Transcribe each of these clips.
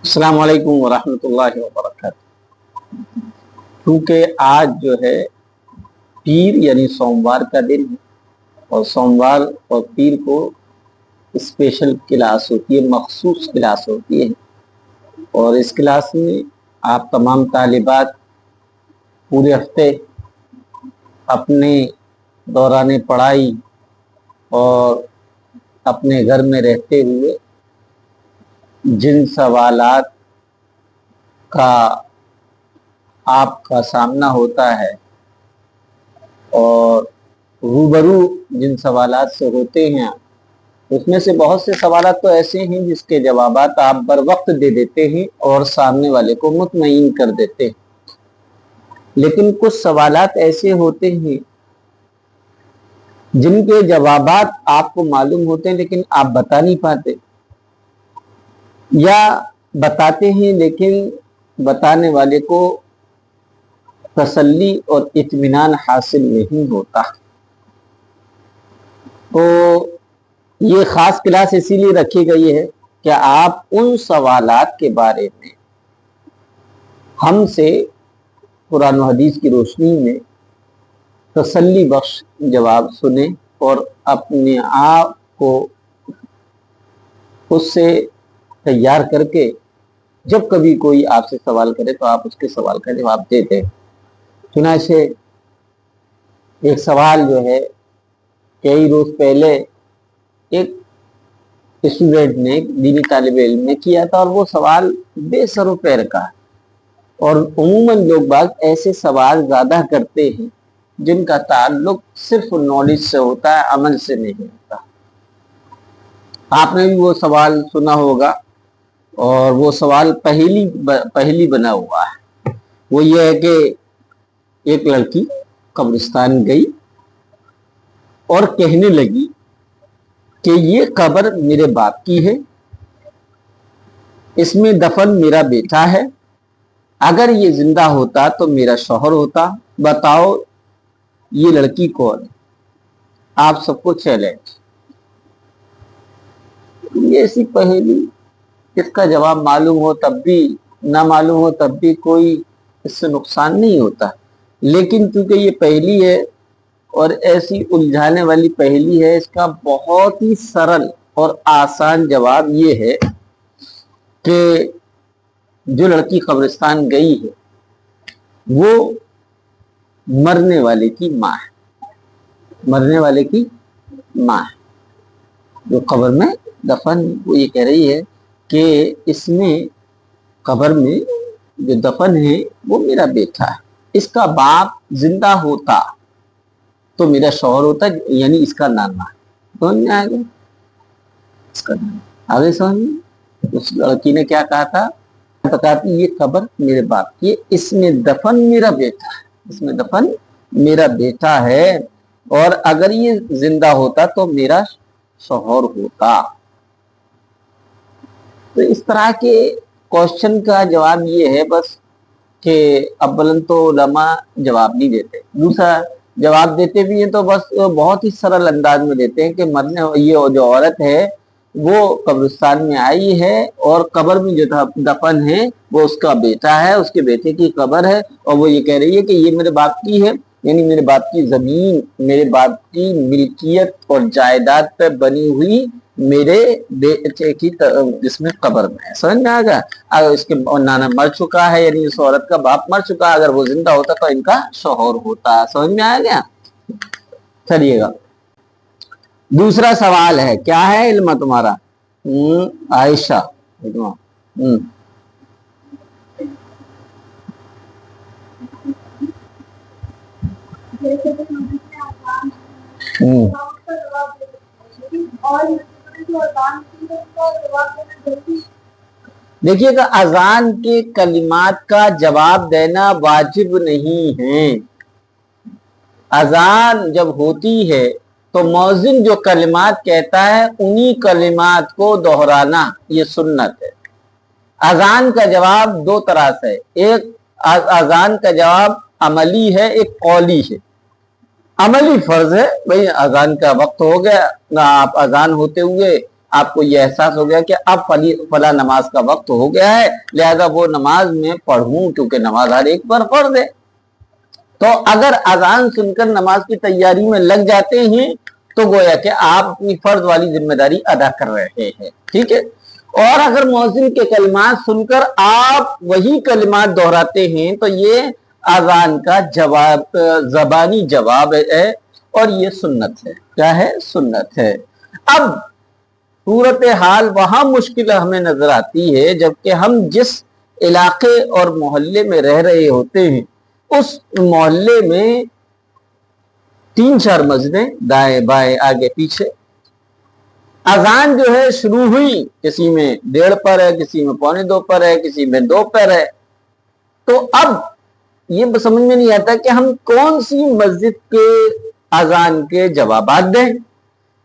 السلام علیکم ورحمۃ اللہ وبرکاتہ۔ کیونکہ آج جو ہے پیر یعنی سوموار کا دن ہے، اور سوموار اور پیر کو اسپیشل کلاس ہوتی ہے، مخصوص کلاس ہوتی ہے، اور اس کلاس میں آپ تمام طالبات پورے ہفتے اپنے دوران پڑھائی اور اپنے گھر میں رہتے ہوئے جن سوالات کا آپ کا سامنا ہوتا ہے اور روبرو جن سوالات سے ہوتے ہیں، اس میں سے بہت سے سوالات تو ایسے ہیں جس کے جوابات آپ بر وقت دے دیتے ہیں اور سامنے والے کو مطمئن کر دیتے ہیں، لیکن کچھ سوالات ایسے ہوتے ہیں جن کے جوابات آپ کو معلوم ہوتے ہیں لیکن آپ بتا نہیں پاتے، یا بتاتے ہیں لیکن بتانے والے کو تسلی اور اطمینان حاصل نہیں ہوتا۔ تو یہ خاص کلاس اسی لیے رکھی گئی ہے کہ آپ ان سوالات کے بارے میں ہم سے قرآن و حدیث کی روشنی میں تسلی بخش جواب سنیں اور اپنے آپ کو اس سے تیار کر کے جب کبھی کوئی آپ سے سوال کرے تو آپ اس کے سوال کا جواب دے دیں۔ چنانچہ ایک سوال جو ہے کئی روز پہلے ایک اسٹوڈنٹ نے، دینی طالب علم نے کیا تھا، اور وہ سوال بے سر و پیر کا، اور عموماً لوگ باگ ایسے سوال زیادہ کرتے ہیں جن کا تعلق صرف نالج سے ہوتا ہے، عمل سے نہیں ہوتا۔ آپ نے بھی وہ سوال سنا ہوگا، اور وہ سوال پہلی بنا ہوا ہے۔ وہ یہ ہے کہ ایک لڑکی قبرستان گئی اور کہنے لگی کہ یہ قبر میرے باپ کی ہے، اس میں دفن میرا بیٹا ہے، اگر یہ زندہ ہوتا تو میرا شوہر ہوتا، بتاؤ یہ لڑکی کون ہے؟ آپ سب کو چیلنج۔ یہ ایسی پہلی، اس کا جواب معلوم ہو تب بھی، نہ معلوم ہو تب بھی کوئی اس سے نقصان نہیں ہوتا، لیکن کیونکہ یہ پہلی ہے اور ایسی الجھانے والی پہلی ہے، اس کا بہت ہی سرل اور آسان جواب یہ ہے کہ جو لڑکی قبرستان گئی ہے وہ مرنے والے کی ماں ہے، مرنے والے کی ماں ہے جو قبر میں دفن۔ وہ یہ کہہ رہی ہے کہ اس میں قبر میں جو دفن ہے وہ میرا بیٹا ہے، اس کا باپ زندہ ہوتا تو میرا شوہر ہوتا، یعنی اس کا نانا ہے۔ سمجھ میں آگے؟ اس کا نانا آگے سمجھ میں؟ اس لڑکی نے کیا کہا تھا؟ بتاتی یہ قبر میرے باپ کی، اس میں دفن میرا بیٹا ہے، اس میں دفن میرا بیٹا ہے، اور اگر یہ زندہ ہوتا تو میرا شوہر ہوتا۔ تو اس طرح کے کوشچن کا جواب یہ ہے بس کہ اولاً تو علماء جواب نہیں دیتے، دوسرا جواب دیتے بھی ہیں تو بس بہت ہی سرل انداز میں دیتے ہیں کہ مرنے یہ جو عورت ہے وہ قبرستان میں آئی ہے اور قبر میں جو دفن ہے وہ اس کا بیٹا ہے، اس کے بیٹے کی قبر ہے، اور وہ یہ کہہ رہی ہے کہ یہ میرے باپ کی ہے، یعنی میرے باپ کی زمین، میرے باپ کی ملکیت اور جائیداد پہ بنی ہوئی میرے بیٹے کی جس میں قبر میں ہے۔ سمجھ میں آ گیا؟ اگر اس کے نانا مر چکا ہے، یعنی اس عورت کا باپ مر چکا، اگر وہ زندہ ہوتا تو ان کا شوہر ہوتا۔ سمجھ میں آ گیا؟ چلیے گا، دوسرا سوال ہے، کیا ہے علم تمہارا؟ عائشہ دیکھیے گا، اذان کے کلمات کا جواب دینا واجب نہیں ہے۔ اذان جب ہوتی ہے تو مؤذن جو کلمات کہتا ہے انہی کلمات کو دہرانا یہ سنت ہے۔ اذان کا جواب دو طرح سے، ایک اذان کا جواب عملی ہے، ایک قولی ہے۔ عملی فرض ہے، بھئی اذان کا وقت ہو گیا، آپ اذان ہوتے ہوئے آپ کو یہ احساس ہو گیا کہ اب فلاں نماز کا وقت ہو گیا ہے، لہذا وہ نماز میں پڑھوں، کیونکہ نماز ہر ایک پر فرض ہے۔ تو اگر اذان سن کر نماز کی تیاری میں لگ جاتے ہیں تو گویا کہ آپ اپنی فرض والی ذمہ داری ادا کر رہے ہیں، ٹھیک ہے۔ اور اگر مؤذن کے کلمات سن کر آپ وہی کلمات دہراتے ہیں تو یہ اذان کا جواب، زبانی جواب ہے، اور یہ سنت ہے۔ کیا ہے؟ سنت ہے۔ اب صورتحال وہاں مشکل ہمیں نظر آتی ہے جبکہ ہم جس علاقے اور محلے میں رہ رہے ہوتے ہیں اس محلے میں 3-4 مسجدیں دائیں بائیں آگے پیچھے، اذان جو ہے شروع ہوئی، کسی میں 1:30 پر ہے، کسی میں 1:45 پر ہے، کسی میں 2 پر ہے، تو اب یہ سمجھ میں نہیں آتا کہ ہم کون سی مسجد کے اذان کے جوابات دیں،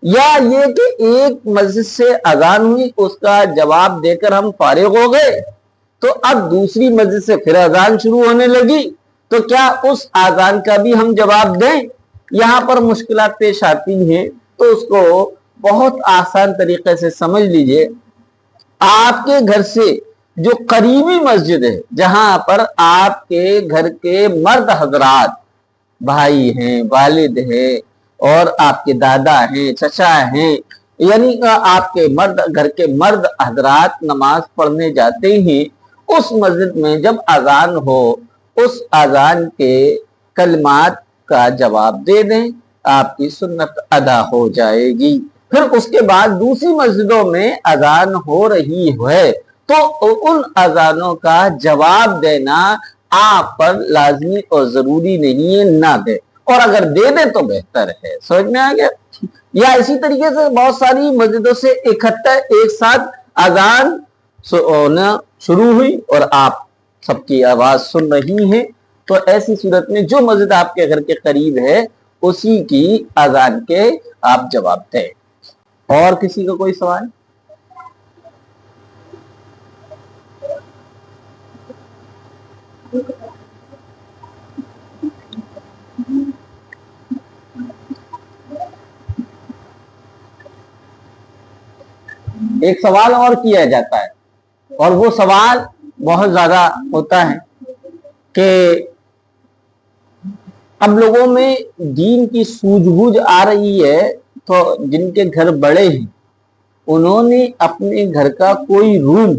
یا یہ کہ ایک مسجد سے اذان ہوئی اس کا جواب دے کر ہم فارغ ہو گئے تو اب دوسری مسجد سے پھر اذان شروع ہونے لگی، تو کیا اس اذان کا بھی ہم جواب دیں؟ یہاں پر مشکلات پیش آتی ہیں، تو اس کو بہت آسان طریقے سے سمجھ لیجئے۔ آپ کے گھر سے جو قریبی مسجد ہے، جہاں پر آپ کے گھر کے مرد حضرات، بھائی ہیں، والد ہیں، اور آپ کے دادا ہیں، چچا ہیں، یعنی آپ کے گھر کے مرد حضرات نماز پڑھنے جاتے ہیں، اس مسجد میں جب اذان ہو اس اذان کے کلمات کا جواب دے دیں، آپ کی سنت ادا ہو جائے گی۔ پھر اس کے بعد دوسری مسجدوں میں اذان ہو رہی ہے تو ان اذانوں کا جواب دینا آپ پر لازمی اور ضروری نہیں ہے، نہ دے، اور اگر دے دیں تو بہتر ہے۔ سمجھ میں آ گیا؟ یا اسی طریقے سے بہت ساری مسجدوں سے اکٹھا ایک ساتھ اذان ہونا شروع ہوئی اور آپ سب کی آواز سن رہی ہیں، تو ایسی صورت میں جو مسجد آپ کے گھر کے قریب ہے اسی کی اذان کے آپ جواب دیں۔ اور کسی کا کوئی سوال؟ ایک سوال اور کیا جاتا ہے، اور وہ سوال بہت زیادہ ہوتا ہے کہ اب لوگوں میں دین کی سوجھ بوجھ آ رہی ہے، تو جن کے گھر بڑے ہیں انہوں نے اپنے گھر کا کوئی روم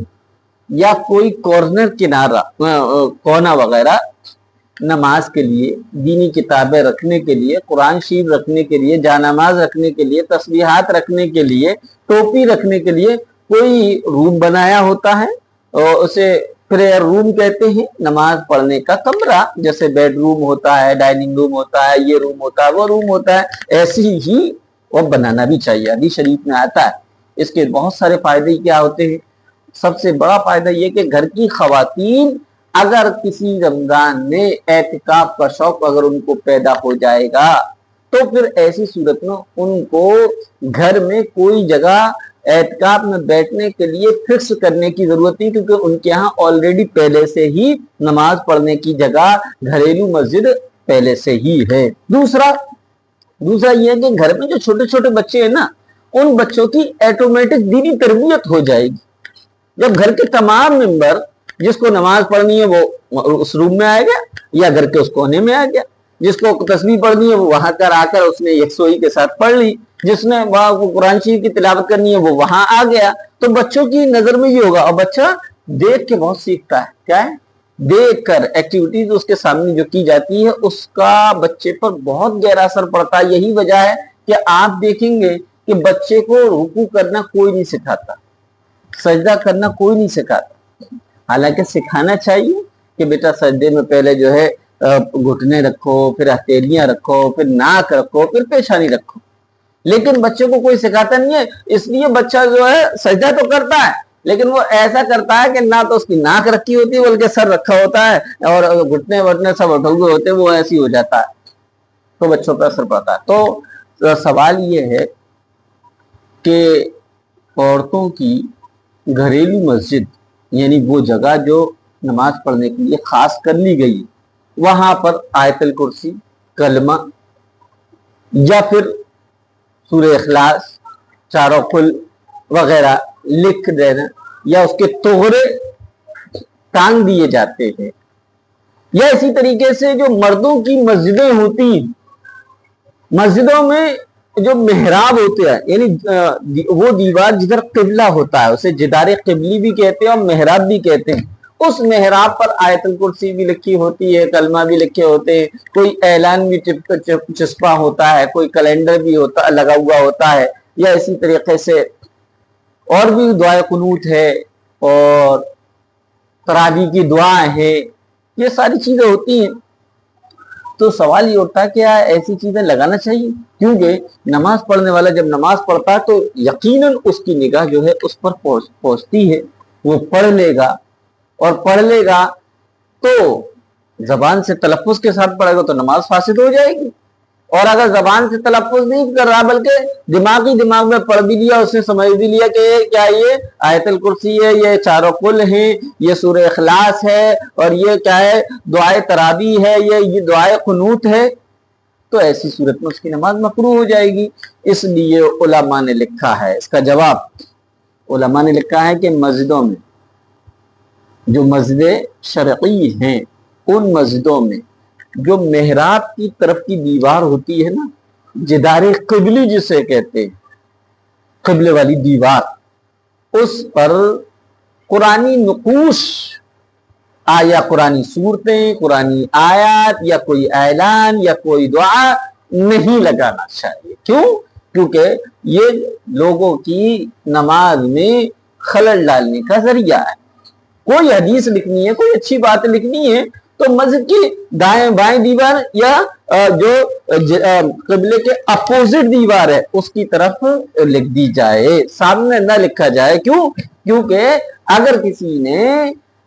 یا کوئی کارنر کنارہ کونا وغیرہ نماز کے لیے، دینی کتابیں رکھنے کے لیے، قرآن شریف رکھنے کے لیے، جانماز رکھنے کے لیے، تسبیحات رکھنے کے لیے، ٹوپی رکھنے کے لیے کوئی روم بنایا ہوتا ہے، اور اسے پریئر روم کہتے ہیں، نماز پڑھنے کا کمرہ، جیسے بیڈ روم ہوتا ہے، ڈائننگ روم ہوتا ہے، یہ روم ہوتا ہے، وہ روم ہوتا ہے، ایسی ہی وہ بنانا بھی چاہیے، حدیث شریف میں آتا ہے۔ اس کے بہت سارے فائدے کیا ہوتے ہیں؟ سب سے بڑا فائدہ یہ کہ گھر کی خواتین اگر کسی رمضان میں اعتکاف کا شوق اگر ان کو پیدا ہو جائے گا تو پھر ایسی صورت میں ان کو گھر میں کوئی جگہ اعتکاف میں بیٹھنے کے لیے فکس کرنے کی ضرورت نہیں، کیونکہ ان کے ہاں آلریڈی پہلے سے ہی نماز پڑھنے کی جگہ گھریلو مسجد پہلے سے ہی ہے۔ دوسرا یہ ہے کہ گھر میں جو چھوٹے چھوٹے بچے ہیں نا، ان بچوں کی آٹومیٹک دینی تربیت ہو جائے گی۔ جب گھر کے تمام ممبر، جس کو نماز پڑھنی ہے وہ اس روم میں آئے گا یا گھر کے اس کونے میں آ گیا، جس کو تسبیح پڑھنی ہے وہ وہاں آ کر اس نے یکسوئی کے ساتھ پڑھ لی، جس نے وہاں قرآن شریف کی تلاوت کرنی ہے وہ وہاں آ گیا۔ تو بچوں کی نظر میں یہ ہوگا، اور بچہ دیکھ کے بہت سیکھتا ہے، کیا ہے؟ دیکھ کر ایکٹیویٹیز اس کے سامنے جو کی جاتی ہے اس کا بچے پر بہت گہرا اثر پڑتا ہے۔ یہی وجہ ہے کہ آپ دیکھیں گے کہ بچے کو رکوع کرنا کوئی نہیں سکھاتا، سجدہ کرنا کوئی نہیں سکھاتا، حالانکہ سکھانا چاہیے کہ بیٹا سجدے میں پہلے جو ہے گھٹنے رکھو، پھر ہتھیلیاں رکھو، پھر ناک رکھو، پھر پیشانی رکھو، لیکن بچے کو کوئی سکھاتا نہیں ہے۔ اس لیے بچہ جو ہے سجدہ تو کرتا ہے لیکن وہ ایسا کرتا ہے کہ نہ تو اس کی ناک رکھی ہوتی ہے بلکہ سر رکھا ہوتا ہے، اور گھٹنے وٹنے سب اٹھے ہوئے ہوتے ہیں، وہ ایسی ہو جاتا ہے، تو بچوں پر اثر پڑتا ہے۔ تو سوال یہ ہے کہ عورتوں کی گھریلو مسجد، یعنی وہ جگہ جو نماز پڑھنے کے لیے خاص کر لی گئی، وہاں پر آیت الکرسی، کلمہ، یا پھر سورہ اخلاص، چاروں قل وغیرہ لکھ دینا یا اس کے توغرے ٹانگ دیے جاتے ہیں. یا اسی طریقے سے جو مردوں کی مسجدیں ہوتی ہیں، مسجدوں میں جو محراب ہوتے ہیں، یعنی وہ دیوار جدھر قبلہ ہوتا ہے اسے جدار قبلی بھی کہتے ہیں اور محراب بھی کہتے ہیں. اس محراب پر آیت الکرسی بھی لکھی ہوتی ہے، کلمہ بھی لکھے ہوتے ہیں، کوئی اعلان بھی چسپا ہوتا ہے، کوئی کیلنڈر بھی ہوتا لگا ہوا ہوتا ہے. یا اسی طریقے سے اور بھی دعائے قنوت ہے اور تراویح کی دعائیں ہیں، یہ ساری چیزیں ہوتی ہیں. تو سوال یہ اٹھتا ہے کہ ایسی چیزیں لگانا چاہیے، کیونکہ نماز پڑھنے والا جب نماز پڑھتا ہے تو یقیناً اس کی نگاہ جو ہے اس پر پہنچتی ہے، وہ پڑھ لے گا، اور پڑھ لے گا تو زبان سے تلفظ کے ساتھ پڑھے گا تو نماز فاسد ہو جائے گی. اور اگر زبان سے تلفظ نہیں کر رہا بلکہ دماغ میں پڑھ بھی لیا، اس نے سمجھ بھی لیا کہ کیا یہ آیت الکرسی ہے، یہ چاروں قل ہیں، یہ سورہ اخلاص ہے، اور یہ کیا ہے دعائے تراویح ہے، یہ دعائے قنوت ہے، تو ایسی صورت میں اس کی نماز مکروہ ہو جائے گی. اس لیے علماء نے لکھا ہے، اس کا جواب علماء نے لکھا ہے کہ مسجدوں میں جو مسجدیں شرعی ہیں ان مسجدوں میں جو محراب کی طرف کی دیوار ہوتی ہے نا، جدار قبلی جسے کہتے ہیں، قبلے والی دیوار، اس پر قرآنی نقوش یا قرآنی صورتیں، قرآنی آیات یا کوئی اعلان یا کوئی دعا نہیں لگانا چاہیے. کیوں؟ کیونکہ یہ لوگوں کی نماز میں خلل ڈالنے کا ذریعہ ہے. کوئی حدیث لکھنی ہے، کوئی اچھی بات لکھنی ہے تو مسجد کی دائیں بائیں دیوار یا جو قبلے کے اپوزٹ دیوار ہے اس کی طرف لکھ دی جائے، سامنے نہ لکھا جائے. کیوں؟ کیونکہ اگر کسی نے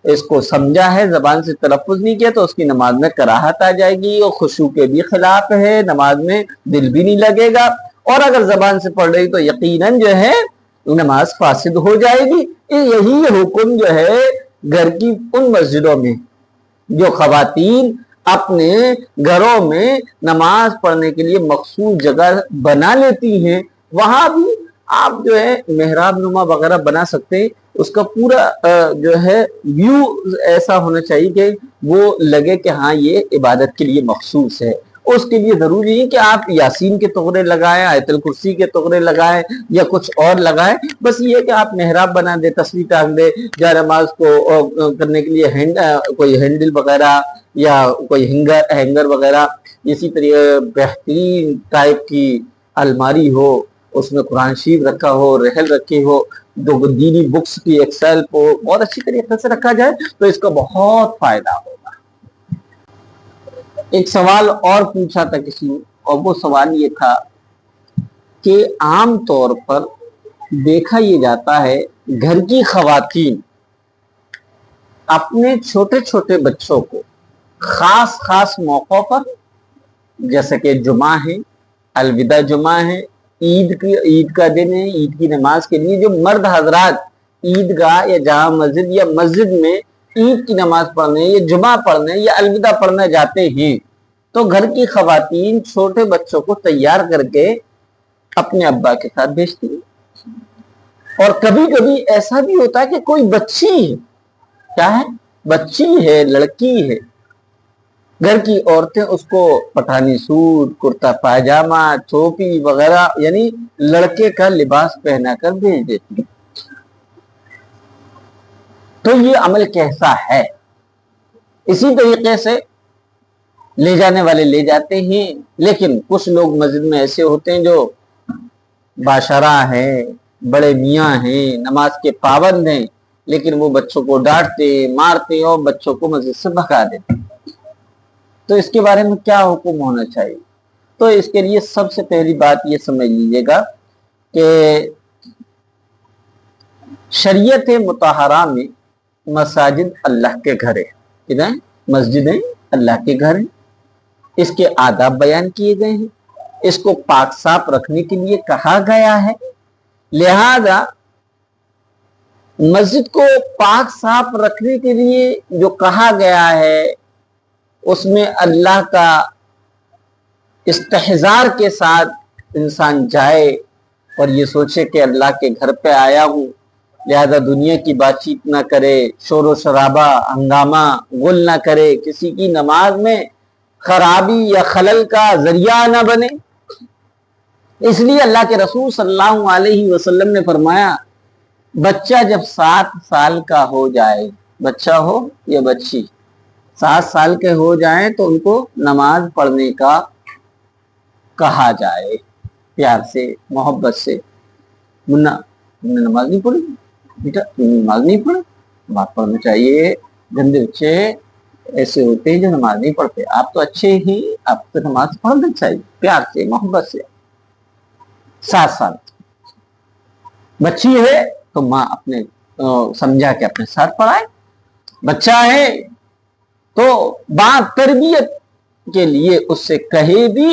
اس کو سمجھا ہے، زبان سے تلفظ نہیں کیا، تو اس کی نماز میں کراہت آ جائے گی، اور خشوع کے بھی خلاف ہے، نماز میں دل بھی نہیں لگے گا. اور اگر زبان سے پڑھ رہی تو یقیناً جو ہے نماز فاسد ہو جائے گی. یہی حکم جو ہے گھر کی ان مسجدوں میں جو خواتین اپنے گھروں میں نماز پڑھنے کے لیے مخصوص جگہ بنا لیتی ہیں، وہاں بھی آپ جو ہے محراب نما وغیرہ بنا سکتے ہیں. اس کا پورا جو ہے ویو ایسا ہونا چاہیے کہ وہ لگے کہ ہاں یہ عبادت کے لیے مخصوص ہے. اس کے لیے ضروری ہے کہ آپ یاسین کے تغرے لگائیں، آیت الکرسی کے تغرے لگائیں یا کچھ اور لگائیں. بس یہ کہ آپ محراب بنا دیں، تصویر ٹانگ دیں، جا نماز کو کرنے کے لیے کوئی ہینڈل وغیرہ یا کوئی ہینگر وغیرہ، اسی طرح بہترین ٹائپ کی الماری ہو، اس میں قرآن شریف رکھا ہو، رحل رکھے ہو، جو دینی بکس کی ایکسل کو بہت اچھی طریقے سے رکھا جائے تو اس کا بہت فائدہ ہوگا. ایک سوال اور پوچھا تھا کسی نے، اور وہ سوال یہ تھا کہ عام طور پر دیکھا یہ جاتا ہے گھر کی خواتین اپنے چھوٹے چھوٹے بچوں کو خاص موقعوں پر، جیسے کہ جمعہ ہے، الوداع جمعہ ہے، عید کا دن ہے، عید کی نماز کے لیے جو مرد حضرات عیدگاہ یا جامع مسجد یا مسجد میں عید کی نماز پڑھنے یا جمعہ پڑھنے یا الوداع پڑھنے جاتے ہیں، تو گھر کی خواتین چھوٹے بچوں کو تیار کر کے اپنے ابا کے ساتھ بھیجتی ہیں. اور کبھی کبھی ایسا بھی ہوتا ہے کہ کوئی بچی ہے، کیا ہے، بچی ہے، لڑکی ہے، گھر کی عورتیں اس کو پٹھانی سوٹ، کرتا پاجامہ، ٹوپی وغیرہ یعنی لڑکے کا لباس پہنا کر بھیج دیتی. تو یہ عمل کیسا ہے؟ اسی طریقے سے لے جانے والے لے جاتے ہیں، لیکن کچھ لوگ مسجد میں ایسے ہوتے ہیں جو باشرہ ہیں، بڑے میاں ہیں، نماز کے پابند ہیں، لیکن وہ بچوں کو ڈانٹتے مارتے اور بچوں کو مسجد سے بھگا دیتے. تو اس کے بارے میں کیا حکم ہونا چاہیے؟ تو اس کے لیے سب سے پہلی بات یہ سمجھ لیجیے گا کہ شریعت مطہرہ میں مساجد اللہ کے گھر ہیں، مسجدیں اللہ کے گھر ہیں، اس کے آداب بیان کیے گئے ہیں، اس کو پاک صاف رکھنے کے لیے کہا گیا ہے. لہذا مسجد کو پاک صاف رکھنے کے لیے جو کہا گیا ہے اس میں اللہ کا استحضار کے ساتھ انسان جائے، اور یہ سوچے کہ اللہ کے گھر پہ آیا ہوں، لہذا دنیا کی بات چیت نہ کرے، شور و شرابہ ہنگامہ غل نہ کرے، کسی کی نماز میں خرابی یا خلل کا ذریعہ نہ بنے۔ اس لیے اللہ کے رسول صلی اللہ علیہ وسلم نے فرمایا بچہ جب 7 سال کا ہو جائے، بچہ ہو یا بچی 7 سال کے ہو جائیں تو ان کو نماز پڑھنے کا کہا جائے، پیار سے محبت سے۔ منا تم نے نماز نہیں پڑھی بیٹا، تم نے نماز نہیں پڑھی، نماز پڑھنا چاہیے۔ گندے بچے ایسے ہوتے ہیں جو نماز نہیں پڑھتے، آپ تو اچھے ہی، آپ کو نماز پڑھنا چاہیے پیار سے محبت سے۔ 7 سال بچی ہے تو ماں اپنے سمجھا کے اپنے ساتھ پڑھائے، بچہ ہے تو بات تربیت کے لیے اس سے کہے بھی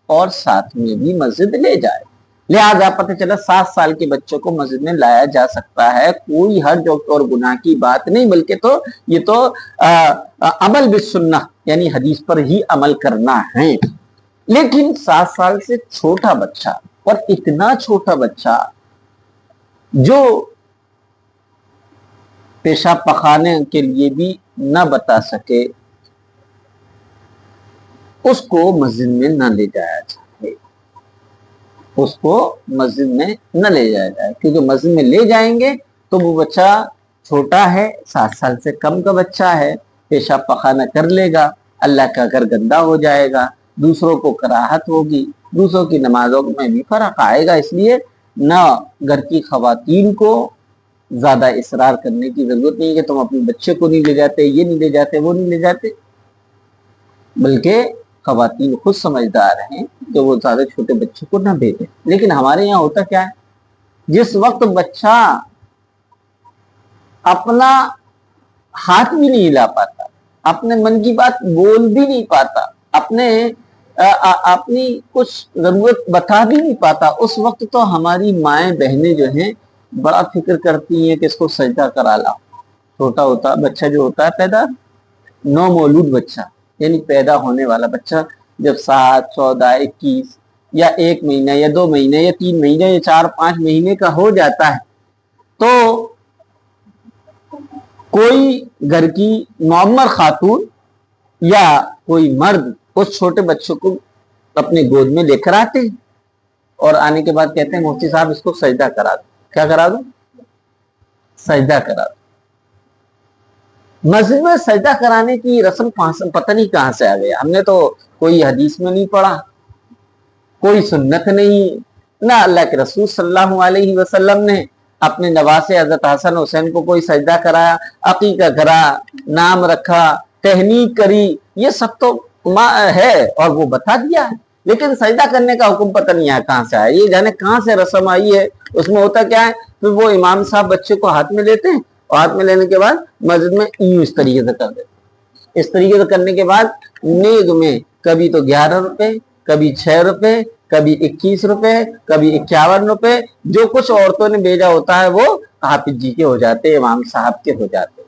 اور ساتھ میں بھی مسجد لے جائے۔ لہذا پتہ چلا 7 سال کے بچوں کو مسجد میں لایا جا سکتا ہے، کوئی حرج اور گناہ کی بات نہیں، بلکہ تو یہ تو عمل بالسنہ یعنی حدیث پر ہی عمل کرنا ہے۔ لیکن 7 سال سے چھوٹا بچہ، اور اتنا چھوٹا بچہ جو پیشاب پخانے کے لیے بھی نہ بتا سکے، اس کو مسجد میں نہ لے جایا جائے، اس کو مسجد میں نہ لے جایا جائے، کیونکہ مسجد میں لے جائیں گے تو وہ بچہ چھوٹا ہے، 7 سال سے کم کا بچہ ہے، پیشاب پخانہ کر لے گا، اللہ کا گھر گندا ہو جائے گا، دوسروں کو کراہت ہوگی، دوسروں کی نمازوں میں بھی فرق آئے گا۔ اس لیے نہ گھر کی خواتین کو زیادہ اصرار کرنے کی ضرورت نہیں کہ تم اپنے بچے کو نہیں لے جاتے، یہ نہیں لے جاتے، وہ نہیں لے جاتے، بلکہ خواتین خود سمجھدار ہیں کہ وہ زیادہ چھوٹے بچے کو نہ بھیجیں۔ لیکن ہمارے یہاں ہوتا کیا ہے، جس وقت بچہ اپنا ہاتھ بھی نہیں ہلا پاتا، اپنے من کی بات بول بھی نہیں پاتا، اپنی کچھ ضرورت بتا بھی نہیں پاتا، اس وقت تو ہماری مائیں بہنیں جو ہیں بڑا فکر کرتی ہیں کہ اس کو سجدہ کرا لاؤ۔ چھوٹا ہوتا بچہ جو ہوتا ہے پیدا، نو مولود بچہ یعنی پیدا ہونے والا بچہ جب 7، 14، 21 یا 1 مہینہ یا 2 مہینے یا 3 مہینے یا 4، 5 مہینے کا ہو جاتا ہے تو کوئی گھر کی معمر خاتون یا کوئی مرد اس چھوٹے بچوں کو اپنے گود میں لے کر آتے ہیں اور آنے کے بعد کہتے ہیں مفتی صاحب اس کو سجدہ کرا دو۔ کیا کرا دو؟ سجدہ کرا دو۔ مسجد میں سجدہ کرانے کی رسم پتہ نہیں کہاں سے آ گیا، ہم نے تو کوئی حدیث میں نہیں پڑھا، کوئی سنت نہیں، نہ اللہ کے رسول صلی اللہ علیہ وسلم نے اپنے نواسے حضرت حسن حسین کو کوئی سجدہ کرایا، عقیقہ کرا، نام رکھا، تہنیک کری، یہ سب تو ہے اور وہ بتا دیا ہے، لیکن سجدہ کرنے کا حکم پتہ نہیں ہے کہاں سے آیا، یہ جانے کہاں سے رسم آئی ہے۔ اس میں ہوتا کیا ہے، پھر وہ امام صاحب بچے کو ہاتھ میں لیتے ہیں اور ہاتھ میں لینے کے بعد مسجد میں اس طریقے سے کر دیتے ہیں، اس طریقے سے کرنے کے بعد نیک میں کبھی تو 11 روپے، کبھی 6 روپے، کبھی 21 روپے، کبھی 51 روپے، جو کچھ عورتوں نے بھیجا ہوتا ہے وہ حافظ جی کے ہو جاتے، امام صاحب کے ہو جاتے۔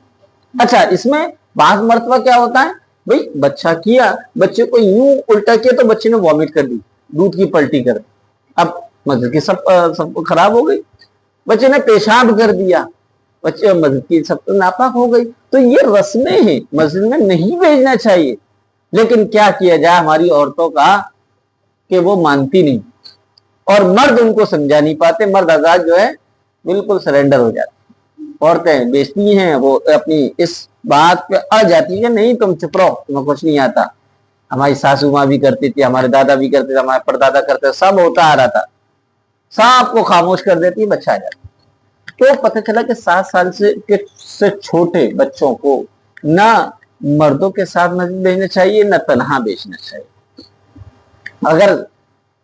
اچھا، اس میں بعض مرتبہ کیا ہوتا ہے، بھئی بچہ کیا، بچے کو یوں الٹا کیا تو بچے نے وامٹ کر دی، دودھ کی پلٹی کر دی، اب مسجد کی سب خراب ہو گئی، بچے نے پیشاب کر دیا، بچے مسجد کی سب ناپاک ہو گئی۔ تو یہ رسمیں ہیں، مسجد میں نہیں بھیجنا چاہیے، لیکن کیا کیا جائے ہماری عورتوں کا کہ وہ مانتی نہیں اور مرد ان کو سمجھا نہیں پاتے، مرد آزاد جو ہے بالکل سرنڈر ہو جاتے، عورتیں بیچتی ہیں، وہ اپنی اس بات پہ اڑ جاتی ہے نہیں تم چپ رہو، تمہیں کچھ نہیں آتا۔ ہماری ساسو ماں بھی کرتی تھی، ہمارے دادا بھی کرتے تھے، ہمارے پردادا کرتے تھے، سب ہوتا آ رہا تھا، سب کو خاموش کر دیتی، بچہ آ جاتا۔ تو پتہ چلا کہ 7 سال سے چھوٹے بچوں کو نہ مردوں کے ساتھ مسجد بھیجنا چاہیے، نہ تنہا بھیجنا چاہیے۔ اگر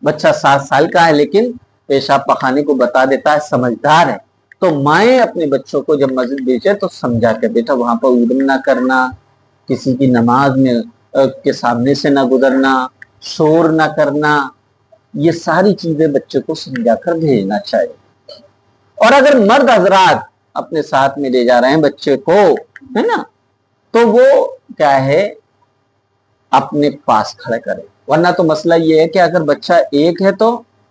بچہ 7 سال کا ہے لیکن پیشاب پخانے کو بتا دیتا ہے، سمجھدار ہے، تو مائیں اپنے بچوں کو جب مسجد بھیجے تو سمجھا کے بیٹا وہاں پر ادھم نہ کرنا، کسی کی نماز میں کے سامنے سے نہ گزرنا، شور نہ کرنا، یہ ساری چیزیں بچے کو سمجھا کر بھیجنا چاہیے۔ اور اگر مرد حضرات اپنے ساتھ میں لے جا رہے ہیں بچے کو، ہے نا، تو وہ کیا ہے اپنے پاس کھڑے کرے، ورنہ تو مسئلہ یہ ہے کہ اگر بچہ ایک ہے تو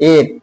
1,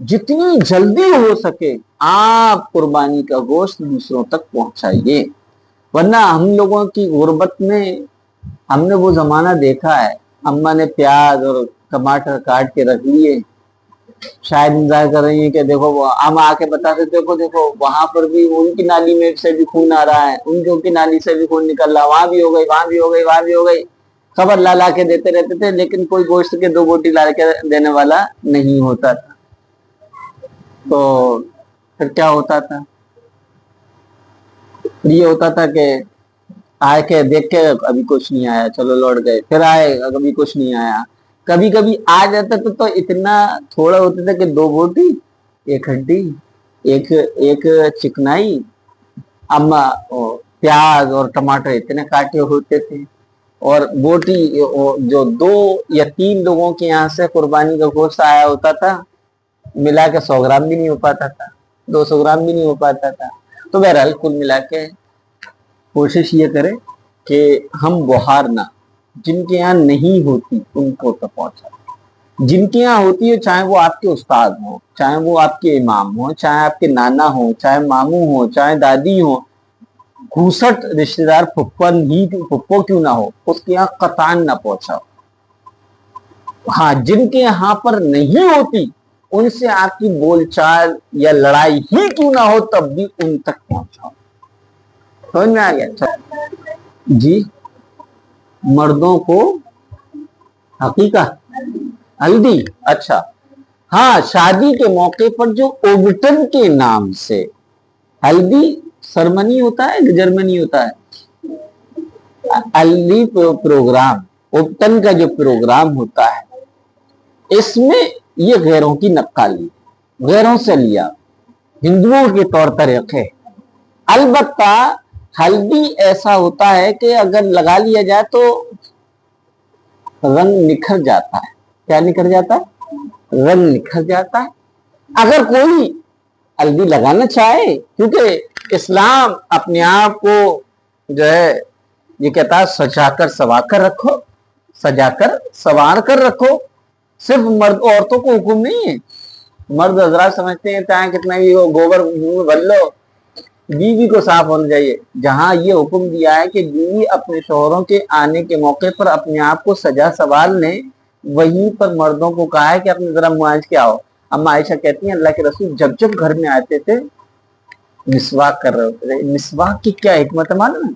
جتنی جلدی ہو سکے آپ قربانی کا گوشت دوسروں تک پہنچائیے، ورنہ ہم لوگوں کی غربت میں ہم نے وہ زمانہ دیکھا ہے، اماں نے پیاز اور ٹماٹر کاٹ کے رکھ لیے، شاید انتظار کر رہی ہیں کہ دیکھو ہم آ کے بتاتے دیکھو دیکھو وہاں پر بھی ان کی نالی میں سے بھی خون آ رہا ہے، ان کی نالی سے بھی خون نکل رہا، وہاں بھی ہو گئی، وہاں بھی ہو گئی، وہاں بھی ہو گئی، خبر لا لا کے دیتے رہتے تھے، لیکن کوئی گوشت کے 2 بوٹی لا کے دینے والا نہیں ہوتا تھا۔ تو پھر کیا ہوتا تھا؟ یہ ہوتا تھا کہ آئے کے دیکھ کے ابھی کچھ نہیں آیا، چلو لوٹ گئے، پھر آئے ابھی کچھ نہیں آیا، کبھی کبھی آ جاتا تھا تو اتنا تھوڑا ہوتا تھا کہ 2 بوٹی، 1 ہڈی، ایک چکنائی، اما پیاز اور ٹماٹر اتنے کاٹے ہوتے تھے، اور بوٹی جو 2 یا 3 لوگوں کے یہاں سے قربانی کا گوشت آیا ہوتا تھا، ملا کے 100 گرام بھی نہیں ہو پاتا تھا، 200 گرام بھی نہیں ہو پاتا تھا۔ تو بہرحال کل ملا کے کوشش یہ کرے کہ ہم بہار نہ، جن کے یہاں نہیں ہوتی ان کو تو پہنچا، جن کے یہاں ہوتی ہے، چاہے وہ آپ کے استاد ہوں، چاہے وہ آپ کے امام ہوں، چاہے آپ کے نانا ہوں، چاہے ماموں ہوں، چاہے دادی ہوں، گھوسٹ رشتے دار پھپھو کیوں نہ ہو، اس کے یہاں قطعاً نہ پہنچاؤ۔ ہاں جن کے یہاں پر نہیں ہوتی ان سے آپ کی بول چال یا لڑائی ہی کیوں نہ ہو تب بھی ان تک پہنچاؤ۔ سمجھ میں آ گیا؟ جی مردوں کو حقیقہ ہلدی، اچھا ہاں شادی کے موقع پر جو اوبٹن کے نام سے ہلدی سرمنی ہوتا ہے، جرمنی ہوتا ہے، ہلدی پروگرام، اوبٹن کا جو پروگرام ہوتا ہے، اس میں یہ غیروں کی نقالی، غیروں سے لیا، ہندوؤں کے طور طریقے۔ البتہ ہلدی ایسا ہوتا ہے کہ اگر لگا لیا جائے تو رنگ نکھر جاتا ہے۔ کیا نکھر جاتا ہے؟ رنگ نکھر جاتا ہے۔ اگر کوئی ہلدی لگانا چاہے، کیونکہ اسلام اپنے آپ کو جو ہے یہ کہتا ہے سجا کر سوا کر رکھو، سجا کر سوار کر رکھو، صرف مرد عورتوں کو حکم نہیں ہے۔ مرد حضرات سمجھتے ہیں چاہے کتنا بھی ہو گوبر بھر لو، بیوی کو صاف ہونا چاہیے۔ جہاں یہ حکم دیا ہے کہ بیوی اپنے شوہروں کے آنے کے موقع پر اپنے آپ کو سجا سوار لیں، وہیں پر مردوں کو کہا ہے کہ اپنے ذرا معاج کے آؤ۔ اما عائشہ کہتی ہیں اللہ کے رسول جب جب گھر میں آتے تھے مسواک کر رہے ہوتے تھے۔ مسواک کی کیا حکمت ہے معلوم ہے؟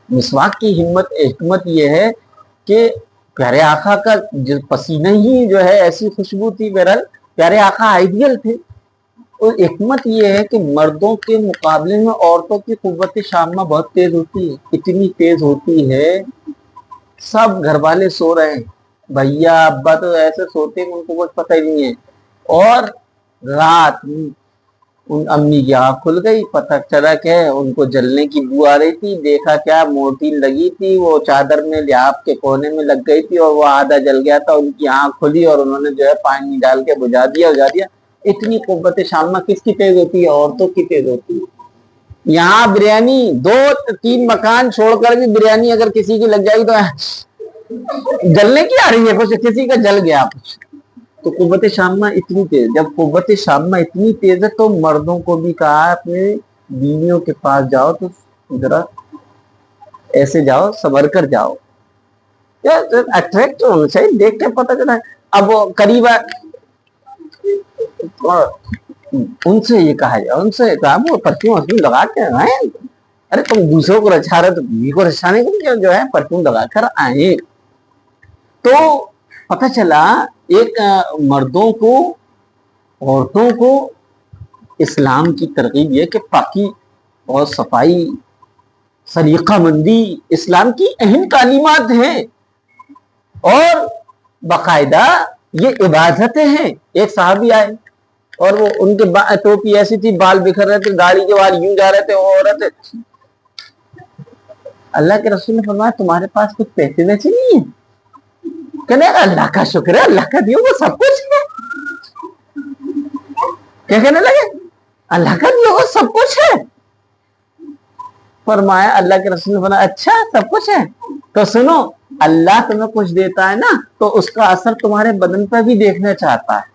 مسواک کی حکمت یہ ہے کہ پیارے آقا کا پسینہ ہی جو ہے ایسی خوشبو تھی، بہرحال پیارے آقا آئیڈیل تھے۔ اور حکمت یہ ہے کہ مردوں کے مقابلے میں عورتوں کی قوت شامہ بہت تیز ہوتی ہے، اتنی تیز ہوتی ہے سب گھر والے سو رہے ہیں، بھیا ابا تو ایسے سوتے ہیں ان کو کچھ پتہ ہی نہیں ہے، اور رات ان امی کی آنکھ کھل گئی، پتہ چلا کہ ان کو جلنے کی بو آ رہی تھی، دیکھا کیا مورٹین لگی تھی، وہ چادر میں لحاف کے کونے میں لگ گئی تھی اور وہ آدھا جل گیا تھا، ان کی آنکھ کھلی اور انہوں نے جو ہے پانی ڈال کے بجھا دیا۔ اتنی قوت شامہ کس کی تیز ہوتی ہے؟ عورتوں کی تیز ہوتی ہے۔ یہاں بریانی 2-3 مکان چھوڑ کر بھی بریانی اگر کسی کی لگ جائے گی تو جلنے کی آ رہی ہے، کچھ کسی کا جل گیا کچھ، تو قوت شامہ اتنی تیز۔ جب قوت شامہ اتنی تیز ہے تو مردوں کو بھی کہا اپنے بیویوں کے پاس جاؤ تو ذرا ایسے جاؤ، صبر کر جاؤ، اٹریکٹ ہونا چاہیے، دیکھ کے پتہ چلا۔ اب وہ قریب ان سے یہ کہا جائے، ان سے کہا وہ پرفیوم لگا کے آئے، ارے تم دوسروں کو رچا رہے تو بیوی کو رچانے کے لیے جو ہے پرفیوم لگا کر آئے۔ تو پتہ چلا ایک مردوں کو، عورتوں کو اسلام کی ترغیب یہ کہ پاکی اور صفائی، سلیقہ مندی اسلام کی اہم تعلیمات ہیں، اور باقاعدہ یہ عبادتیں ہیں۔ ایک صحابی آئے اور وہ ان کے ٹوپی ایسی تھی، بال بکھر رہے تھے، گاڑی کے بال یوں جا رہے تھے، وہ عورت اللہ کے رسول نے فرمایا تمہارے پاس کچھ پیسے ویسے نہیں ہیں؟ کہنے لگا اللہ کا شکر ہے، اللہ کا دیا وہ سب کچھ ہے۔ کیا کہنے لگے؟ اللہ کا دیا وہ سب کچھ ہے۔ فرمایا اللہ کے رسول نے فرمایا اچھا سب کچھ ہے تو سنو، اللہ تمہیں کچھ دیتا ہے نا تو اس کا اثر تمہارے بدن پر بھی دیکھنا چاہتا ہے۔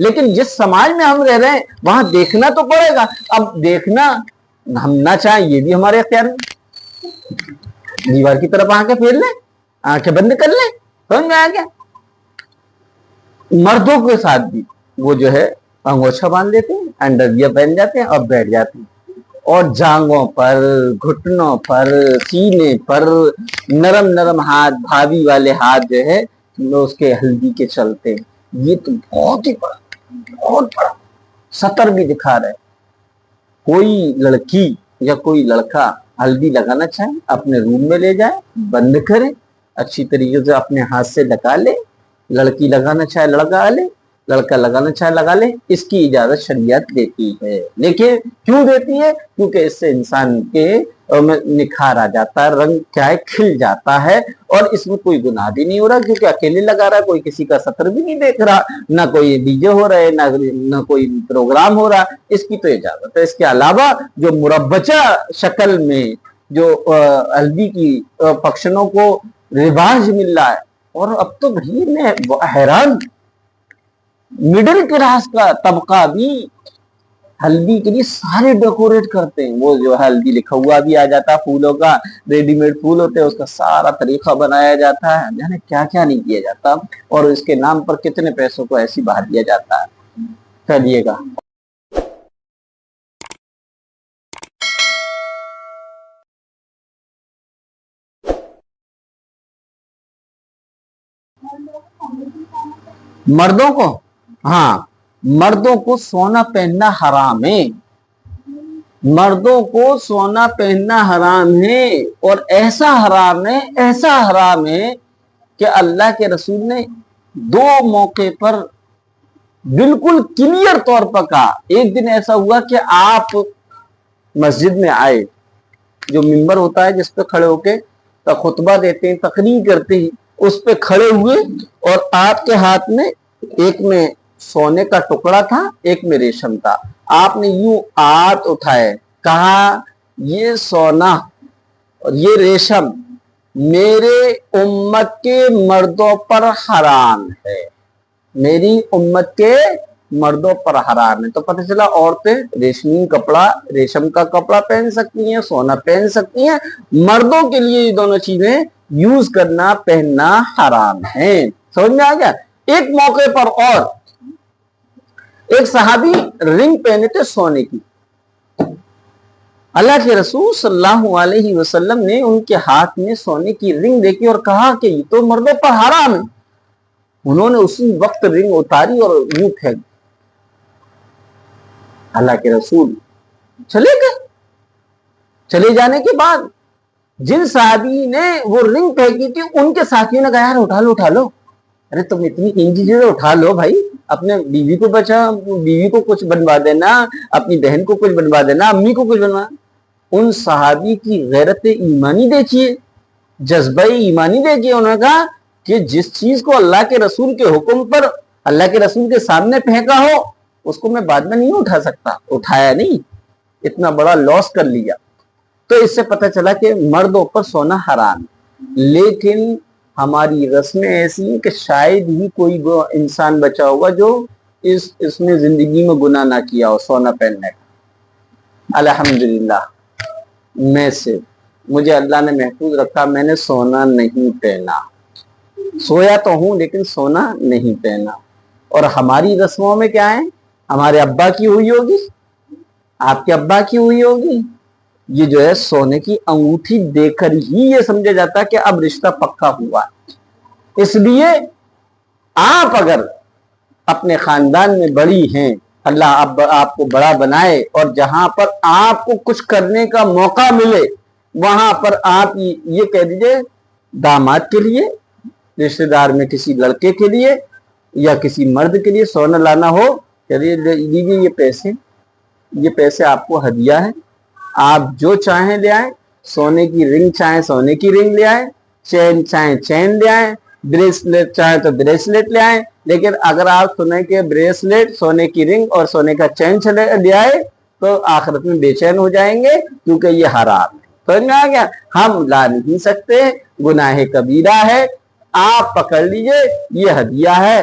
لیکن جس سماج میں ہم رہ رہے ہیں وہاں دیکھنا تو پڑے گا. اب دیکھنا ہم نہ چاہیں یہ بھی ہمارے اختیار میں. دیوار کی طرف آنکھیں پھیر لیں, آنکھیں بند کر لیں, سمجھ میں آ گیا. مردوں کے ساتھ بھی وہ جو ہے انگوچھا باندھ لیتے ہیں, انڈرویئر پہن جاتے ہیں اور بیٹھ جاتے ہیں, اور جانگوں پر, گھٹنوں پر, سینے پر نرم نرم ہاتھ, بھابھی والے ہاتھ جو ہے اس کے ہلدی کے چلتے ہیں. یہ تو بہت ہی بڑا سطر بھی دکھا رہے. کوئی لڑکی یا کوئی لڑکا ہلدی لگانا چاہے اپنے روم میں لے جائے, بند کرے, اچھی طریقے سے اپنے ہاتھ سے لگا لے. لڑکی لگانا چاہے لڑکا لے, لڑکا لگانا چاہے لگا لے, اس کی اجازت شریعت دیتی ہے. لیکن کیوں دیتی ہے؟ کیونکہ اس سے انسان کے نکھار آ جاتا ہے, رنگ کیا ہے کھل جاتا ہے, اور اس میں کوئی گناہ بھی نہیں ہو رہا کیونکہ اکیلے لگا رہا ہے, کوئی کسی کا سطر بھی نہیں دیکھ رہا, نہ کوئی ڈی جے ہو رہا ہے, نہ کوئی پروگرام ہو رہا. اس کی تو اجازت ہے. اس کے علاوہ جو مربچہ شکل میں جو ہلدی کی فنکشنوں کو رواج مل رہا ہے, اور اب تو بھائی میں حیران, مڈل کلاس کا طبقہ بھی ہلدی کے لیے سارے ڈیکوریٹ کرتے ہیں. وہ جو ہلدی لکھا ہوا بھی آ جاتا ہے, پھولوں کا ریڈی میڈ پھول ہوتے ہیں, اس کا سارا طریقہ بنایا جاتا ہے, یعنی کیا کیا نہیں کیا جاتا, اور اس کے نام پر کتنے پیسوں کو ایسی بہا دیا جاتا ہے. چلیے گا. مردوں کو, ہاں مردوں کو سونا پہننا حرام ہے. مردوں کو سونا پہننا حرام ہے, اور ایسا حرام ہے کہ اللہ کے رسول نے 2 موقع پر بالکل کلیئر طور پر کہا. ایک دن ایسا ہوا کہ آپ مسجد میں آئے, جو ممبر ہوتا ہے جس پہ کھڑے ہو کے خطبہ دیتے ہیں, تقریر کرتے ہیں, اس پہ کھڑے ہوئے, اور آپ کے ہاتھ میں ایک میں سونے کا ٹکڑا تھا, ایک میں ریشم تھا. آپ نے یوں ہاتھ اٹھائے, کہا یہ سونا اور یہ ریشم میرے امت کے مردوں پر حرام ہے, میری امت کے مردوں پر حرام ہے. تو پتہ چلا عورتیں ریشم کا کپڑا پہن سکتی ہیں, سونا پہن سکتی ہیں, مردوں کے لیے یہ دونوں چیزیں یوز کرنا پہننا حرام ہے. سمجھ میں آ گیا. ایک موقع پر اور ایک صحابی رنگ پہنے تھے سونے کی. اللہ کے رسول صلی اللہ علیہ وسلم نے ان کے ہاتھ میں سونے کی رنگ دیکھی اور کہا کہ یہ تو مردوں پر حرام ہے. انہوں نے اسی وقت رنگ اتاری اور یوں پھینک دی. اللہ کے رسول چلے گئے. چلے جانے کے بعد جن صحابی نے وہ رنگ پھینکی تھی ان کے ساتھیوں نے کہا یار اٹھا لو. ارے تم اتنی قیمتی چیزیں اٹھا لو بھائی, اپنے بیوی کو بچا, بیوی کو کچھ بنوا دینا, اپنی بہن کو کچھ بنوا دینا, امی کو کچھ بنوا. ان صحابی کی غیرت ایمانی دیکھیے, جذبہ ایمانی دیکھیے. انہوں نے کہا کہ جس چیز کو اللہ کے رسول کے حکم پر اللہ کے رسول کے سامنے پھینکا ہو اس کو میں بعد میں نہیں اٹھا سکتا. اٹھایا نہیں, اتنا بڑا لاس کر لیا. تو اس سے پتہ چلا کہ مردوں پر سونا حرام. لیکن ہماری رسمیں ایسی ہیں کہ شاید ہی کوئی انسان بچا ہوگا جو اس نے زندگی میں گناہ نہ کیا ہو سونا پہننے کا. الحمدللہ میں سے مجھے اللہ نے محفوظ رکھا, میں نے سونا نہیں پہنا. سویا تو ہوں لیکن سونا نہیں پہنا. اور ہماری رسموں میں کیا ہے, ہمارے ابا کی ہوئی ہوگی, آپ کے ابا کی ہوئی ہوگی, یہ جو ہے سونے کی انگوٹھی دے کر ہی یہ سمجھا جاتا ہے کہ اب رشتہ پکا ہوا. اس لیے آپ اگر اپنے خاندان میں بڑی ہیں, اللہ آپ کو بڑا بنائے, اور جہاں پر آپ کو کچھ کرنے کا موقع ملے وہاں پر آپ یہ کہہ دیجئے داماد کے لیے, رشتہ دار میں کسی لڑکے کے لیے یا کسی مرد کے لیے سونا لانا ہو, کہہ دیجیے یہ پیسے آپ کو ہدیہ ہے, آپ جو چاہیں لے آئیں. سونے کی رنگ چاہیں سونے کی رنگ لے آئیں, چین چاہیں چین لے آئیں, بریسلیٹ چاہیں تو بریسلیٹ لے آئیں. لیکن اگر آپ سنیں کہ بریسلیٹ, سونے کی رنگ اور سونے کا چین لے آئے تو آخرت میں بے چین ہو جائیں گے, کیونکہ یہ حرام ہے. سمجھ میں آ گیا. ہم لا نہیں سکتے, گناہ کبیرہ ہے. آپ پکڑ لیجئے یہ ہدیہ ہے,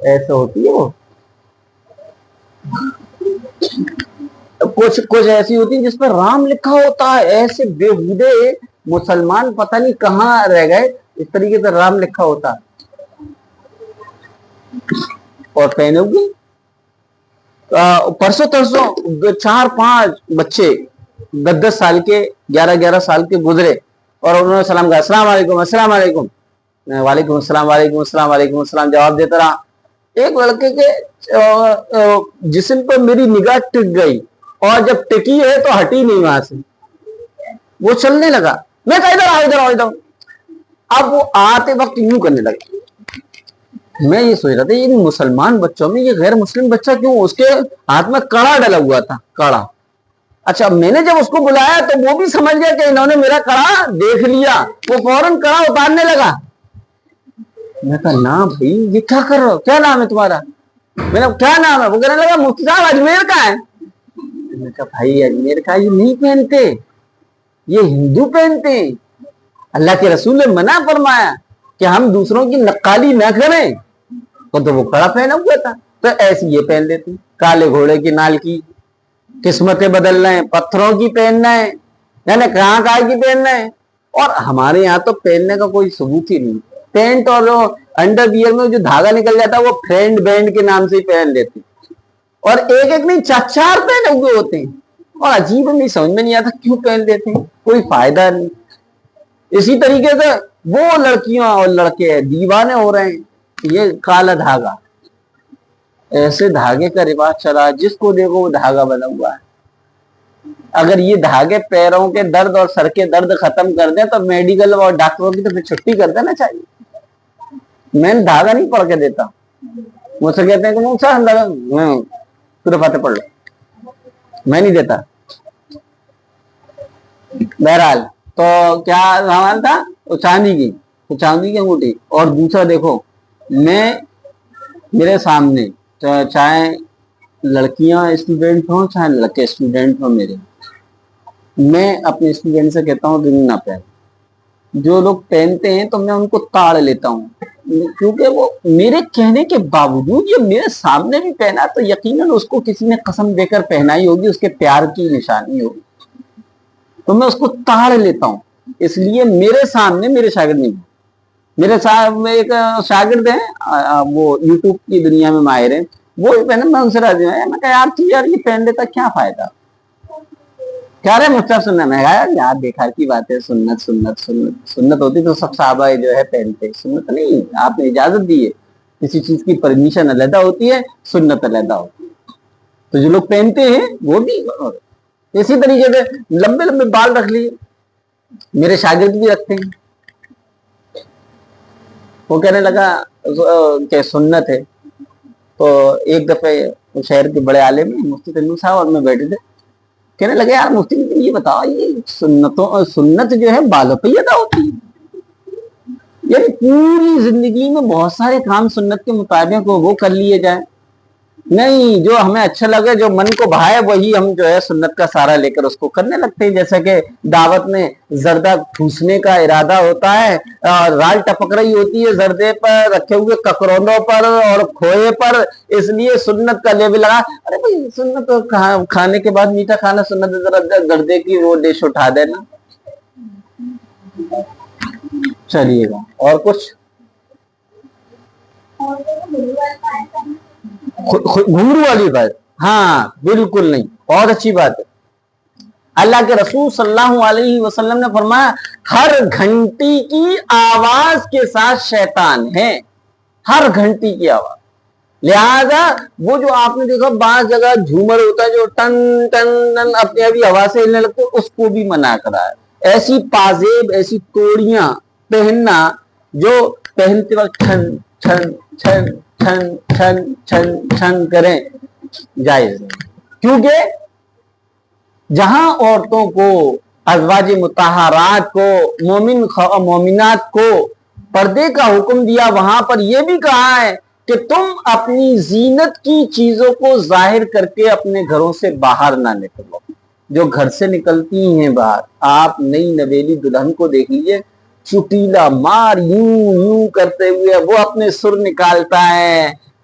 ایسے ہوتی ہے وہ. کچھ ایسی ہوتی ہے جس پر رام لکھا ہوتا ہے. ایسے بےہودے مسلمان پتہ نہیں کہاں رہ گئے, اس طریقے سے رام لکھا ہوتا ہے اور پہنے ہوئے. پرسوں ترسوں 4-5 بچے 10-10 سال کے 11-11 سال کے گزرے اور انہوں نے سلام کہا, السلام علیکم السلام علیکم. وعلیکم السلام وعلیکم السلام وعلیکم السلام جواب دیتا رہا. ایک لڑکے کے جسم پر میری نگاہ ٹک گئی اور جب ٹکی ہے تو ہٹی نہیں وہاں سے, وہ چلنے لگا. میں کہا ادھر آؤ ادھر آؤ ادھر. اب وہ آتے وقت یوں کرنے لگا. میں یہ سوچ رہا تھا ان مسلمان بچوں میں یہ غیر مسلم بچہ کیوں, اس کے ہاتھ میں کڑا ڈلا ہوا تھا, کڑا. اچھا میں نے جب اس کو بلایا تو وہ بھی سمجھ گیا کہ انہوں نے میرا کڑا دیکھ لیا, وہ فوراً کڑا اتارنے لگا. میں کہا نا بھائی یہ کیا کر رہے ہو, کیا نام ہے تمہارا؟ میں نے کیا نام ہے؟ وہ کہنے لگا مفتی صاحب اجمیر کا ہے. میں کہا بھائی اجمیر کا یہ نہیں پہنتے, یہ ہندو پہنتے ہیں. اللہ کے رسول نے منع فرمایا کہ ہم دوسروں کی نقالی نہ کریں. تو وہ کڑا پہنا ہوا تھا تو ایسی یہ پہن لیتے, کالے گھوڑے کی نال کی. قسمتیں بدلنا ہے, پتھروں کی پہننا ہے, یعنی کہاں کی پہننا ہے. اور ہمارے یہاں تو پہننے کا کوئی ثبوت ہی نہیں. پینٹ اور انڈر ویئر میں جو دھاگا نکل جاتا ہے وہ فرینڈ بینڈ کے نام سے ہی پہن لیتے, اور ایک ایک نہیں 4 پہنے ہوئے ہوتے ہیں. اور عجیب نہیں سمجھ میں نہیں آتا کیوں پہن لیتے ہیں, کوئی فائدہ نہیں. اسی طریقے سے وہ لڑکیاں اور لڑکے دیوانے ہو رہے ہیں. یہ کالا دھاگا, ایسے دھاگے کا رواج چلا جس کو دیکھو وہ دھاگا بنا ہوا ہے. اگر یہ دھاگے پیروں کے درد اور سر کے درد ختم کر دیں تو میڈیکل اور ڈاکٹروں کی تو پھر چھٹی کر دینا چاہیے. میں دھاگا نہیں پڑھ کے دیتا, مجھ سے کہتے ہیں کہ پورے فاتح پڑھ لو, میں نہیں دیتا. بہرحال تو کیا سامان تھا, چاندی کی انگوٹھی. اور دوسرا دیکھو, میں میرے سامنے چاہے لڑکیاں اسٹوڈینٹ ہوں چاہے لڑکے اسٹوڈینٹ ہوں, میں اپنے اسٹوڈینٹ سے کہتا ہوں رنگ نہ پہن. جو لوگ پہنتے ہیں تو میں ان کو تاڑ لیتا ہوں, کیونکہ وہ میرے کہنے کے باوجود یہ میرے سامنے بھی پہنا تو یقیناً اس کو کسی نے قسم دے کر پہنائی ہوگی, اس کے پیار کی نشانی ہوگی, تو میں اس کو تاڑ لیتا ہوں. اس لیے میرے سامنے میرے شاگرد نہیں, میرے ساتھ ایک شاگرد ہیں وہ یوٹیوب کی دنیا میں ماہر ہیں, وہ بھی پہنے, میں ان سے راضی ہوں. میں کہا یار یہ پہن لیتا کیا فائدہ, کیا رہے مجھ سے سننا. میں کہا یار بیکار کی بات ہے, سنت سنت سنت سنت ہوتی تو سب صحابہ جو ہے پہنتے, سنت نہیں, آپ نے اجازت دی ہے. کسی چیز کی پرمیشن علیحدہ ہوتی ہے, سنت علیحدہ ہوتی ہے. تو جو لوگ پہنتے ہیں وہ بھی اسی طریقے سے لمبے لمبے بال رکھ لیے, میرے شاگرد بھی رکھتے ہیں. وہ کہنے لگا کہ سنت ہے. تو ایک دفعہ شہر کے بڑے عالم مفتی تنویر صاحب اور میں بیٹھے تھے, کہنے لگے یار مفتی یہ بتاؤ یہ سنت جو ہے بالوں پہ ادا ہوتی ہے, یعنی پوری زندگی میں بہت سارے کام سنت کے مطابق وہ کر لیے جائیں, نہیں جو ہمیں اچھا لگے جو من کو بھائے وہی ہم جو ہے سنت کا سہارا لے کر اس کو کرنے لگتے ہیں. جیسا کہ دعوت میں زردہ ٹھوسنے کا ارادہ ہوتا ہے, رال ٹپک رہی ہوتی ہے زردے پر رکھے ہوئے ککرونوں پر اور کھوئے پر, اس لیے سنت کا لیبل لگا. ارے بھائی سنت کھانے کے بعد میٹھا کھانا سنت, زردے کی وہ ڈش اٹھا دینا. چلیے گا اور کچھ گھنگرو والی بات, ہاں بالکل نہیں, بہت اچھی بات ہے. اللہ کے رسول صلی اللہ علیہ وسلم نے فرمایا ہر گھنٹی کی آواز کے ساتھ شیطان ہے, ہر گھنٹی کی آواز. لہذا وہ جو آپ نے دیکھا بعض جگہ جھومر ہوتا ہے جو ٹن ٹن ٹن اپنے ابھی ہوا سے ہلنے لگتے, اس کو بھی منع کرا ہے. ایسی پازیب ایسی توڑیاں پہننا جو پہنتے وقت چھن چھن چھن چھن چھن چھن چھن کریں جائز نہیں, کیونکہ جہاں عورتوں کو ازواج مطہرات کو مومنات کو پردے کا حکم دیا, وہاں پر یہ بھی کہا ہے کہ تم اپنی زینت کی چیزوں کو ظاہر کر کے اپنے گھروں سے باہر نہ نکلو. جو گھر سے نکلتی ہیں باہر, آپ نئی نویلی دلہن کو دیکھ لیجئے, چٹیلا مار یوں یوں کرتے ہوئے وہ اپنے سر نکالتا ہے,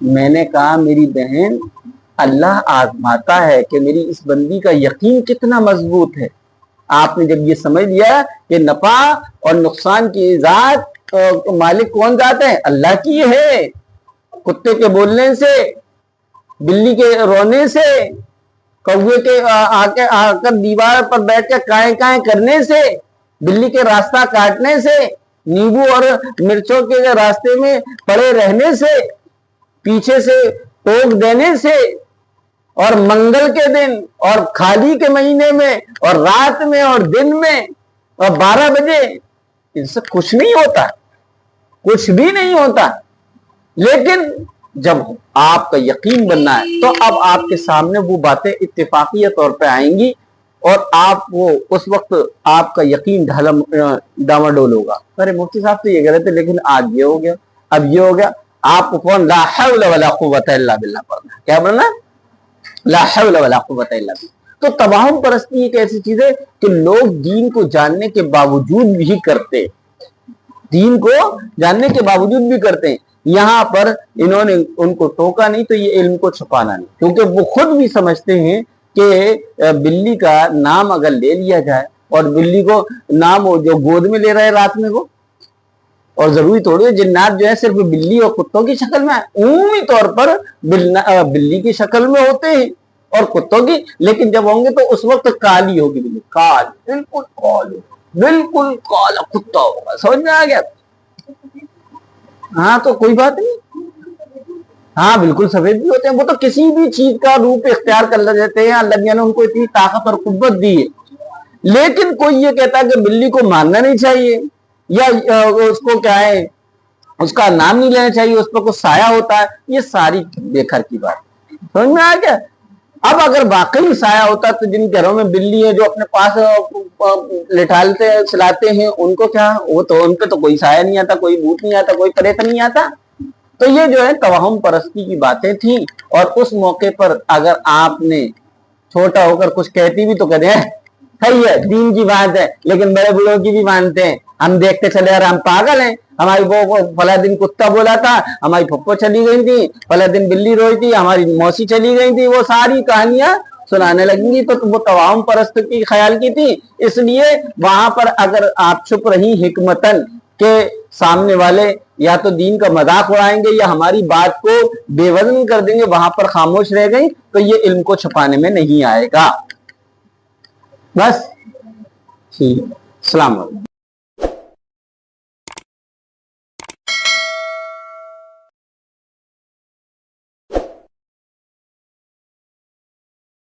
میں نے کہا میری بہن اللہ آزماتا ہے کہ میری اس بندی کا یقین کتنا مضبوط ہے۔ آپ نے جب یہ سمجھ لیا کہ نفع اور نقصان کی ذات مالک کون ذات ہے؟ اللہ کی ہے۔ کتے کے بولنے سے، بلی کے رونے سے، کوے کے آ کر دیوار پر بیٹھ کے کائیں کائیں کرنے سے، بلی کے راستہ کاٹنے سے، نیبو اور مرچوں کے راستے میں پڑے رہنے سے، پیچھے سے ٹوک دینے سے، اور منگل کے دن اور خالی کے مہینے میں اور رات میں اور دن میں اور 12 بجے، ان سے کچھ نہیں ہوتا، کچھ بھی نہیں ہوتا۔ لیکن جب آپ کا یقین بننا ہے تو اب آپ کے سامنے وہ باتیں اتفاقیہ طور پہ آئیں گی اور آپ وہ اس وقت آپ کا یقین ڈاواڈول ہوگا۔ ارے مفتی صاحب تو یہ کہہ رہے تھے لیکن آج یہ ہو گیا، اب یہ ہو گیا۔ آپ کو کون لا حول ولا قوت الا باللہ پڑھنا ہے، کیا پڑھنا ہے؟ لا حول ولا قوت الا باللہ۔ تو توہم پرستی ایک ایسی چیز ہے کہ لوگ دین کو جاننے کے باوجود بھی کرتے، دین کو جاننے کے باوجود بھی کرتے ہیں۔ یہاں پر انہوں نے ان کو ٹوکا نہیں تو یہ علم کو چھپانا نہیں، کیونکہ وہ خود بھی سمجھتے ہیں کہ بلی کا نام اگر لے لیا جائے اور بلی کو نام جو گود میں لے رہے رات میں وہ، اور ضروری تھوڑی ہے جنات جو ہے صرف بلی اور کتوں کی شکل میں عمومی طور پر بلی کی شکل میں ہوتے ہیں اور کتوں کی، لیکن جب ہوں گے تو اس وقت کالی ہوگی بلی، کالی، بالکل کالی، بالکل کالا کتا ہوگا۔ سمجھ میں آ گیا؟ ہاں تو کوئی بات نہیں، ہاں بالکل سفید بھی ہوتے ہیں، وہ تو کسی بھی چیز کا روپ اختیار کر لیتے ہیں، اللہ نے ان کو اتنی طاقت اور قوت دی ہے۔ لیکن کوئی یہ کہتا ہے کہ بلی کو مارنا نہیں چاہیے یا اس کو کیا ہے اس کا نام نہیں لینا چاہیے، اس پر کچھ سایہ ہوتا ہے، یہ ساری بے خر کی بات سمجھ میں آ گیا؟ اب اگر واقعی سایہ ہوتا تو جن گھروں میں بلی ہے جو اپنے پاس لٹالتے چلاتے ہیں ان کو کیا، وہ تو ان پہ تو کوئی سایہ نہیں آتا، کوئی بھوت نہیں آتا، کوئی پریت نہیں آتا۔ تو یہ جو ہے توہم پرستی کی باتیں تھیں، اور اس موقع پر اگر آپ نے چھوٹا ہو کر کچھ کہتی بھی تو کہتے ہیں صحیح ہے، دین کی بات ہے، لیکن بڑے بڑوں کی بھی مانتے ہیں، ہم دیکھتے چلے اور ہم پاگل ہیں، ہماری وہ فلاں دن کتا بولا تھا، ہماری پھپھو چلی گئی تھی، فلاں دن بلی روئی تھی، ہماری موسی چلی گئی تھی، وہ ساری کہانیاں سنانے لگیں گی۔ تو وہ توہم پرست کی خیال کی تھی، اس لیے وہاں پر اگر آپ چھپ رہی حکمتن کہ سامنے والے یا تو دین کا مذاق اڑائیں گے یا ہماری بات کو بے وزن کر دیں گے، وہاں پر خاموش رہ گئی، تو یہ علم کو چھپانے میں نہیں آئے گا۔ بس ٹھیک، السلام علیکم۔